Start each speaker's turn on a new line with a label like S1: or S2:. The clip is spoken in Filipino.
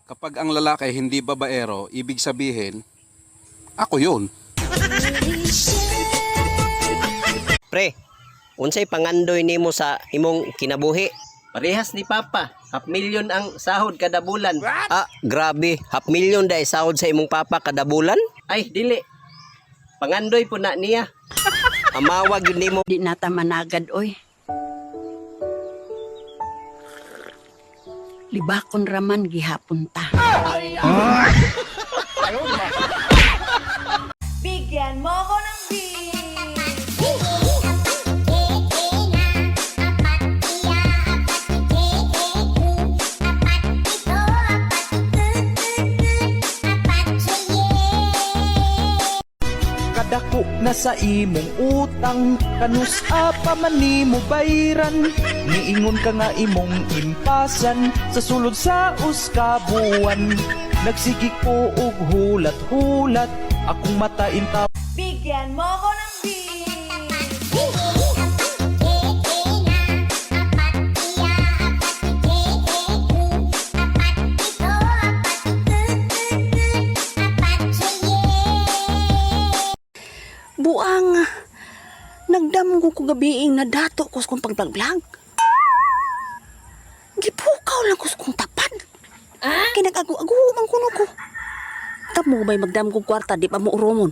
S1: Kapag ang lalaki hindi babaero, ibig sabihin, ako yun.
S2: Pre, unsay pangandoy nimo sa imong kinabuhi? Parehas ni Papa, 500,000 ang sahod kada bulan. Ah, grabe, 500,000 dai sahod sa imong papa kada bulan? Ay, dili. Pangandoy po na niya. Amawag yun nimo.
S3: Di nata managad, oy. Libakon raman gihapon ta.
S4: Bigyan mo ko ng beat.
S5: Kadako na sa imong utang, kanus pa man nimo bayran. Niingon ka nga imong impasan sa sulod sa uskabuan. Nagsigi ko og hulat-hulat, akong mata inta.
S4: Bigyan mo ko ng beat.
S3: Buang, nagdamgo ko gabiing na dato ko kung pagblaglag. Gipukaw lang ko kung tapad. Kinag-agu-agu man kuno ko. Tamo ba'y magdam kong kwarta, di pa mo uromon.